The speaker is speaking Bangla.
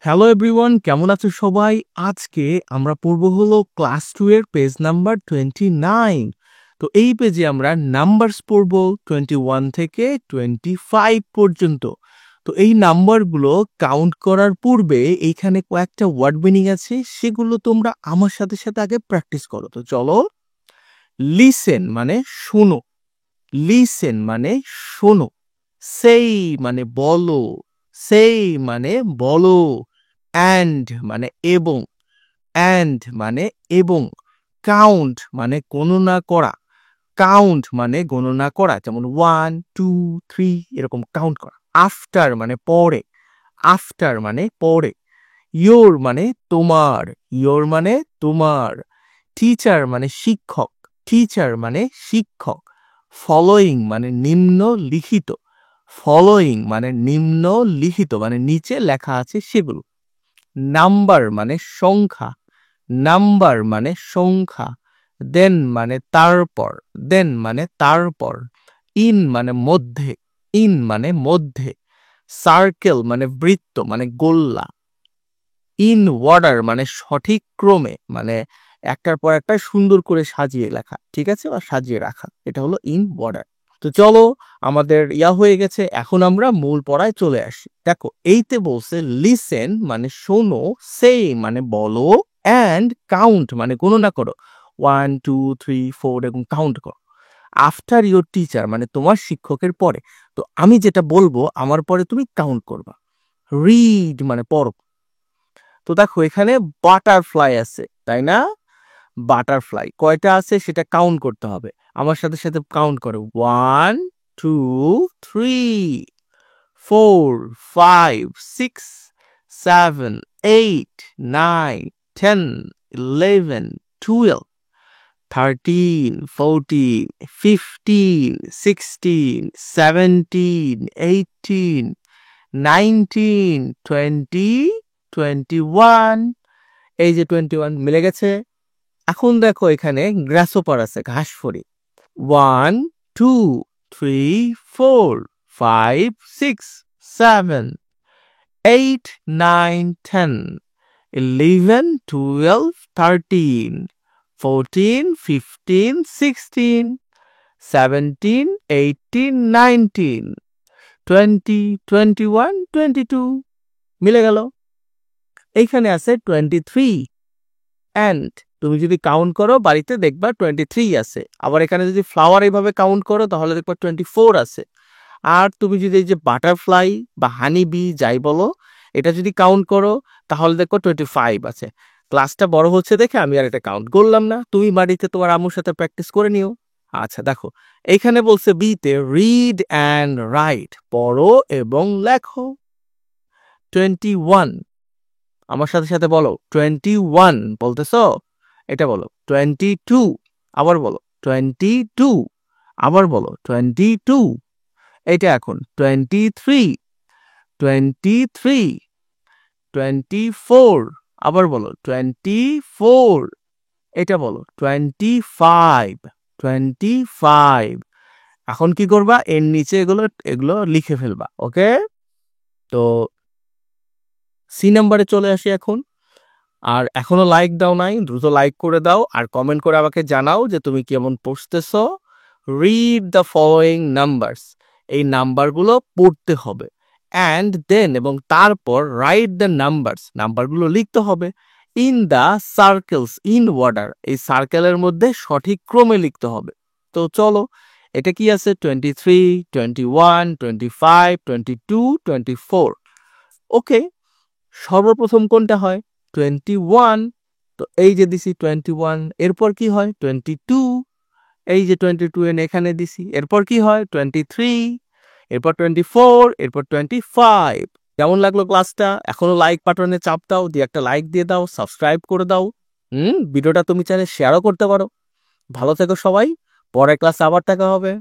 হ্যালো এভরিওয়ান, কেমন আছো সবাই? আজকে আমরা পড়ব হলো ক্লাস 2 এর পেজ নাম্বার 29। তো এই পেজে আমরা নাম্বারস পড়ব 21 থেকে 25 পর্যন্ত। তো এই নাম্বারগুলো কাউন্ট করার পূর্বে এইখানে কয়েকটা ওয়ার্ড মিনিং আছে, সেগুলো তোমরা আমার সাথে সাথে আগে প্র্যাকটিস করো। তো চলো। লিসেন মানে শোনো, লিসেন মানে শোনো, সেই মানে বলো, সেই মানে বলো, অ্যান্ড মানে এবং, অ্যান্ড মানে এবং, কাউন্ট মানে গণনা করা, কাউন্ট মানে গণনা করা, যেমন 1 2 3 এরকম কাউন্ট করা। আফটার মানে পরে, আফটার মানে পরে। ইয়োর মানে তোমার, ইয়োর মানে তোমার। টিচার মানে শিক্ষক, টিচার মানে শিক্ষক। ফলোয়িং মানে নিম্নলিখিত, ফলোয়িং মানে নিম্নলিখিত মানে নিচে লেখা আছে সেগুলো। নাম্বার মানে সংখ্যা, নাম্বার মানে সংখ্যা। দেন মানে তারপর, দেন মানে তারপর। ইন মানে মধ্যে, ইন মানে মধ্যে। সার্কেল মানে বৃত্ত মানে গোল্লা। ইন ওয়ার্ডার মানে সঠিক ক্রমে, মানে একটার পর একটা সুন্দর করে সাজিয়ে লেখা, ঠিক আছে, বা সাজিয়ে রাখা, এটা হলো ইন ওয়ার্ডার। তো চলো, আমাদের হয়ে গেছে, এখন আমরা মূল পড়ায় চলে আসি। দেখো, এইতে বলছে লিসেন মানে শোনো, সে মানে বলো, অ্যান্ড কাউন্ট মানে গণনা করো, 1 2 3 4 এরকম কাউন্ট করো। আফটার ইউর টিচার মানে তোমার শিক্ষকের পরে, তো আমি যেটা বলবো আমার পরে তুমি কাউন্ট করবা। রিড মানে পড়ো। তো দেখো, এখানে বাটারফ্লাই আছে, তাই না? বাটারফ্লাই কয়টা আছে সেটা কাউন্ট করতে হবে। আমার সাথে সাথে কাউন্ট করো, 1 2 3 4 5 6 7 8 9 10 11 12 13 14 15 16 17 18 19 20 21। এই যে 21 মিলে গেছে। এখন দেখো, এখানে গ্রাসোপার আছে, ঘাসফড়ি। 1 2 3 4 5 6 7 8 9 10 11 12 13 14 15 16 17 18 19 20 21 22 মিলে গেল। এইখানে আছে 23, অ্যান্ড তুমি যদি কাউন্ট করো বাড়িতে দেখবা 23 আছে। আবার এখানে যদি ফ্লাওয়ার এইভাবে কাউন্ট করো তাহলে দেখবা 24 আছে। আর তুমি যদি এই যে বাটারফ্লাই বা হানি বি যাই বলো, এটা যদি কাউন্ট করো তাহলে দেখো 25 আছে। ক্লাসটা বড় হচ্ছে দেখে আমি আর এটা কাউন্ট করলাম না, তুমি বাড়িতে তোমার আম্মুর সাথে প্র্যাকটিস করে নিও। আচ্ছা দেখো, এইখানে বলছে বিতে রিড অ্যান্ড রাইট, পড়ো এবং লেখো। 21, আমার সাথে সাথে বলো, 21 বলতেছো, এটা বলো। 22, আবার বলো 22, আবার বলো 22। এটা এখন 23, 23, 24, আবার বলো 24। এটা বলো 25, 25। এখন কি করবা, এর নিচে এগুলো এগুলো লিখে ফেলবা, ওকে? তো সি নাম্বারে চলে আসি এখন। আর এখনো লাইক দাও নাই, দ্রুত লাইক করে দাও আর কমেন্ট করে আমাকে জানাও যে তুমি কেমন পড়তেছো। রিড দ্য ফলোয়িং নাম্বারস, এই নাম্বারগুলো পড়তে হবে। অ্যান্ড দেন এবং তারপর রাইট দ্য নাম্বারস, নাম্বারগুলো লিখতে হবে। In the circles in order, এই সার্কেলের মধ্যে সঠিক ক্রমে লিখতে হবে। তো চলো, এটা কি আছে, 23 21 25 22 24। ওকে, সর্বপ্রথম কোনটা হয়, 21। তো এই যে দিছি 21, এরপর কি হয় 22, এই যে 22 এখানে দিছি। এরপর কি হয় 23, এরপর 24, এরপর 25। কেমন লাগলো ক্লাসটা? এখনো লাইক বাটনে চাপ দাও, দিয়ে একটা লাইক দিয়ে দাও, সাবস্ক্রাইব করে দাও। ভিডিওটা তুমি চাইলে শেয়ারও করতে পারো। ভালো থেকো সবাই, পরের ক্লাসে আবার দেখা হবে।